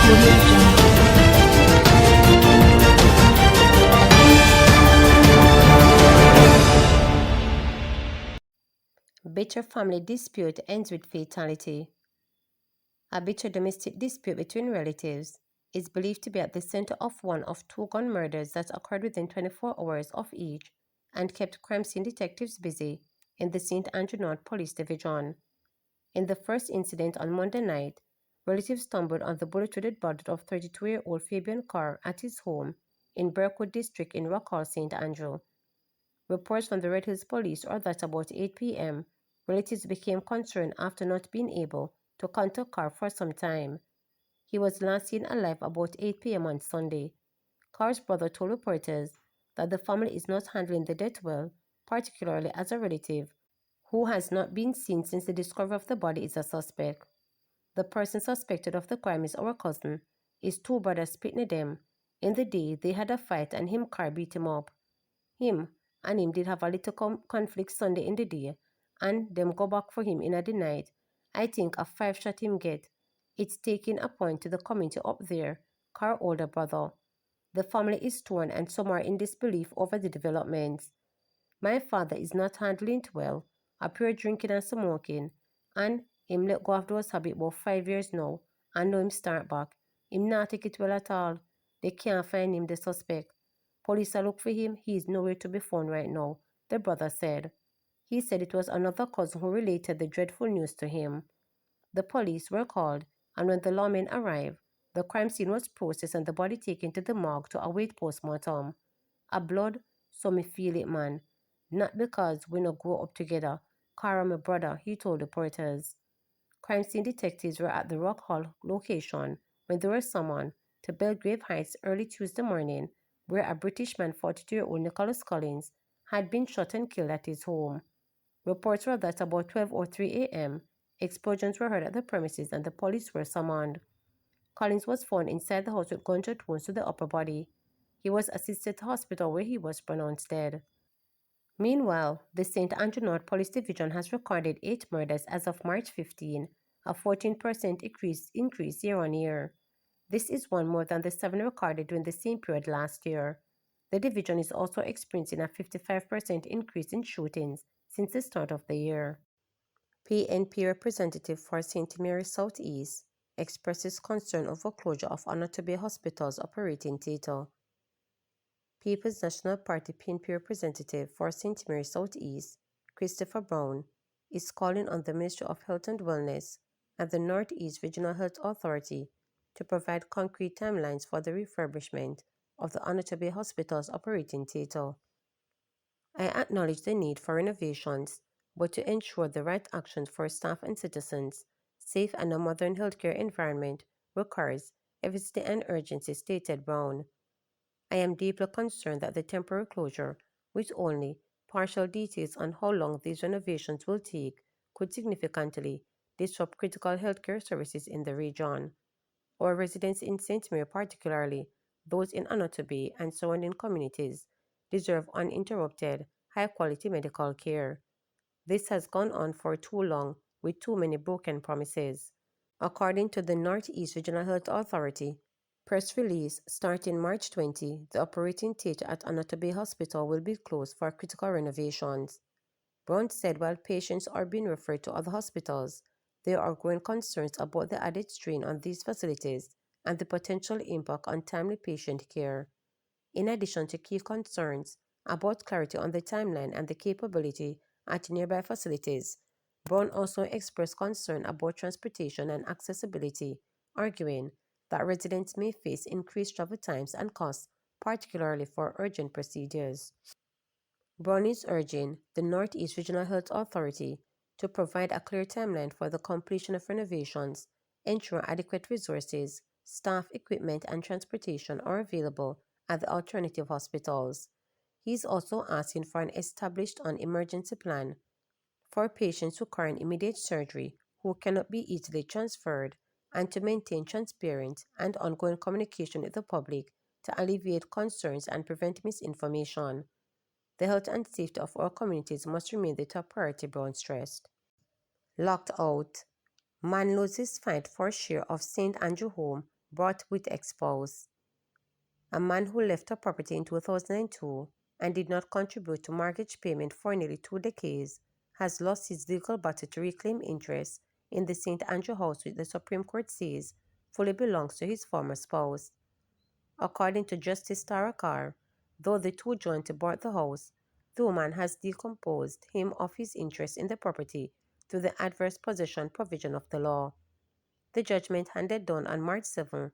Audio Jungle. Bitter family dispute ends with fatality. A bitter domestic dispute between relatives is believed to be at the center of one of two gun murders that occurred within 24 hours of each and kept crime scene detectives busy in the St. Andrew North Police Division. In the first incident on Monday night, relatives stumbled on the bullet-wounded body of 32-year-old Fabian Carr at his home in Berkwood District in Rockall, St. Andrew. Reports from the Red Hills Police are that about 8 p.m., relatives became concerned after not being able to contact Carr for some time. He was last seen alive about 8 p.m. on Sunday. Carr's brother told reporters that the family is not handling the death well, particularly as a relative who has not been seen since the discovery of the body is a suspect. The person suspected of the crime is our cousin. His two brothers split them. In the day, they had a fight and Carr beat him up. Him and him did have a little conflict Sunday in the day, and them go back for him in the night. I think a 5 shot him get. It's taking a point to the community up there, Carr's older brother. The family is torn and some are in disbelief over the developments. My father is not handling it well, appear drinking and smoking, and him let go of those habits about 5 years now, and now him start back. Him not take it well at all. They can't find him, the suspect. Police are look for him, he is nowhere to be found right now, the brother said. He said it was another cousin who related the dreadful news to him. The police were called, and when the lawmen arrived, the crime scene was processed and the body taken to the morgue to await postmortem. A blood, so me feel it, man. Not because we no grow up together. Cara, my brother, he told reporters. Crime scene detectives were at the Rock Hall location when they were summoned to Belgrave Heights early Tuesday morning, where a British man, 42-year-old Nicholas Collins, had been shot and killed at his home. Reports were that about 12:03 a.m., explosions were heard at the premises and the police were summoned. Collins was found inside the house with gunshot wounds to the upper body. He was assisted to hospital where he was pronounced dead. Meanwhile, the St. Andrew North Police Division has recorded 8 murders as of March 15, a 14% increase year on year. This is one more than the 7 recorded during the same period last year. The division is also experiencing a 55% increase in shootings since the start of the year. PNP representative for St. Mary Southeast expresses concern over closure of Anatomy Hospital's operating theatre. People's National Party PNP representative for St. Mary Southeast, Christopher Brown, is calling on the Ministry of Health and Wellness and the Northeast Regional Health Authority to provide concrete timelines for the refurbishment of the Anatomy Hospital's operating theatre. I acknowledge the need for renovations, but to ensure the right actions for staff and citizens, safe and a modern healthcare environment requires efficiency and urgency, stated Brown. I am deeply concerned that the temporary closure, with only partial details on how long these renovations will take, could significantly disrupt critical healthcare services in the region. Our residents in St. Mary, particularly those in Anatomy and surrounding communities, deserve uninterrupted, high-quality medical care. This has gone on for too long with too many broken promises. According to the Northeast Regional Health Authority press release starting March 20, the operating theatre at Anatomy Hospital will be closed for critical renovations. Brown said while patients are being referred to other hospitals, there are growing concerns about the added strain on these facilities and the potential impact on timely patient care. In addition to key concerns about clarity on the timeline and the capability at nearby facilities, Brown also expressed concern about transportation and accessibility, arguing that residents may face increased travel times and costs, particularly for urgent procedures. Brown is urging the Northeast Regional Health Authority to provide a clear timeline for the completion of renovations, ensure adequate resources, staff, equipment, and transportation are available at the alternative hospitals. He is also asking for an established emergency plan for patients requiring immediate surgery who cannot be easily transferred and to maintain transparent and ongoing communication with the public to alleviate concerns and prevent misinformation. The health and safety of our communities must remain the top priority, Brown stressed. Locked out. Man loses fight for share of St. Andrew home brought with ex-spouse. A man who left her property in 2002 and did not contribute to mortgage payment for nearly 2 decades has lost his legal battle to reclaim interest in the St. Andrew house, which the Supreme Court says fully belongs to his former spouse. According to Justice Tarakar, though the two jointly bought the house, the woman has decomposed him of his interest in the property through the adverse possession provision of the law. The judgment handed down on March 7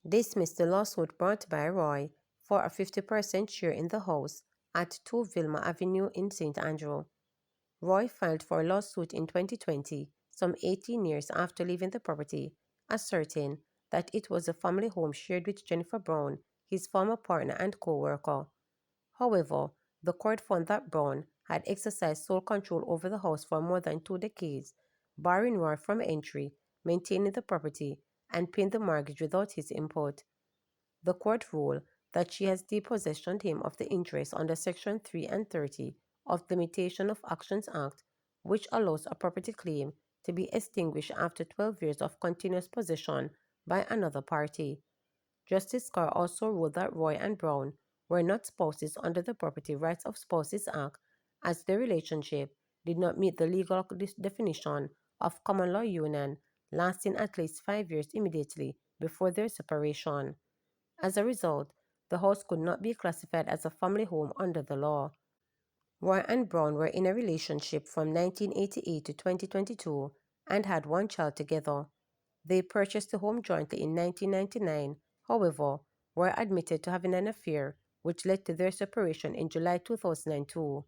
dismissed the lawsuit brought by Roy for a 50% share in the house at 2 Vilma Avenue in St. Andrew. Roy filed for a lawsuit in 2020, some 18 years after leaving the property, asserting that it was a family home shared with Jennifer Brown, his former partner and co-worker. However, the court found that Brown had exercised sole control over the house for more than 2 decades, barring Roy from entry, maintaining the property, and paying the mortgage without his input. The court ruled that she has depossessed him of the interest under Section 3 and 30 of the Limitation of Actions Act, which allows a property claim to be extinguished after 12 years of continuous possession by another party. Justice Carr also ruled that Roy and Brown were not spouses under the Property Rights of Spouses Act, as their relationship did not meet the legal definition of common law union lasting at least 5 years immediately before their separation. As a result, the house could not be classified as a family home under the law. Roy and Brown were in a relationship from 1988 to 2022 and had one child together. They purchased the home jointly in 1999. However, Roy admitted to having an affair, which led to their separation in July 2002.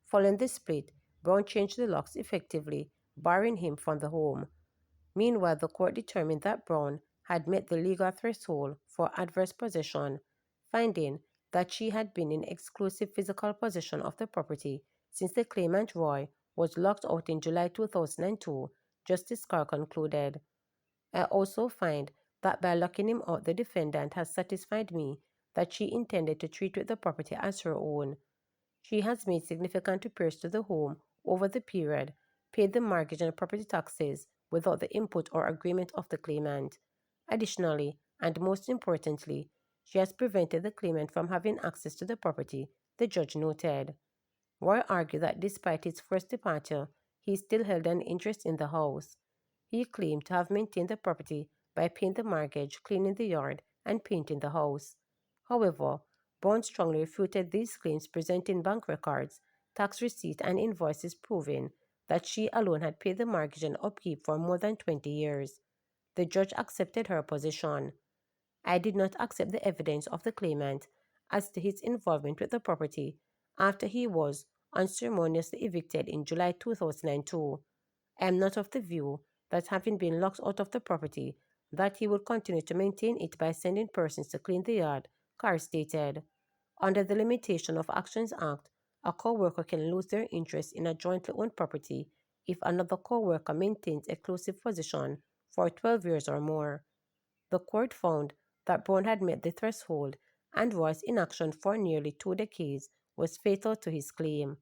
Following the split, Brown changed the locks effectively, barring him from the home. Meanwhile, the court determined that Brown had met the legal threshold for adverse possession, finding that she had been in exclusive physical possession of the property since the claimant Roy was locked out in July 2002, Justice Carr concluded. I also find that by locking him out, the defendant has satisfied me that she intended to treat with the property as her own. She has made significant repairs to the home over the period, paid the mortgage and property taxes without the input or agreement of the claimant. Additionally, and most importantly, she has prevented the claimant from having access to the property, the judge noted. Roy argued that despite his first departure, he still held an interest in the house. He claimed to have maintained the property by paying the mortgage, cleaning the yard, and painting the house. However, Bond strongly refuted these claims, presenting bank records, tax receipts, and invoices proving that she alone had paid the mortgage and upkeep for more than 20 years. The judge accepted her position. I did not accept the evidence of the claimant as to his involvement with the property after he was unceremoniously evicted in July 2002. I am not of the view that having been locked out of the property, that he will continue to maintain it by sending persons to clean the yard, Carr stated. Under the Limitation of Actions Act, a co-worker can lose their interest in a jointly owned property if another co-worker maintains exclusive possession for 12 years or more. The court found that Brown had met the threshold, and Roy's inaction for nearly 2 decades was fatal to his claim.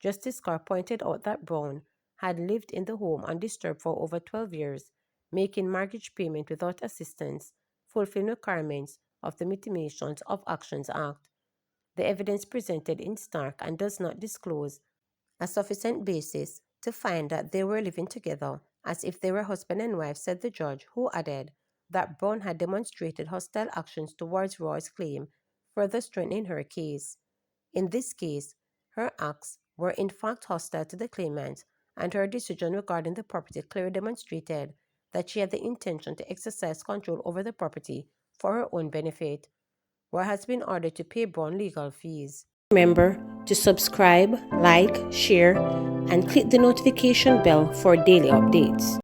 Justice Carr pointed out that Brown had lived in the home undisturbed for over 12 years, making mortgage payment without assistance, fulfilling requirements of the Limitation of Actions Act. The evidence presented in stark and does not disclose a sufficient basis to find that they were living together as if they were husband and wife, said the judge, who added that Brown had demonstrated hostile actions towards Roy's claim, further strengthening her case. In this case, her acts were in fact hostile to the claimant, and her decision regarding the property clearly demonstrated that she had the intention to exercise control over the property for her own benefit. Roy has been ordered to pay Brown legal fees. Remember to subscribe, like, share, and click the notification bell for daily updates.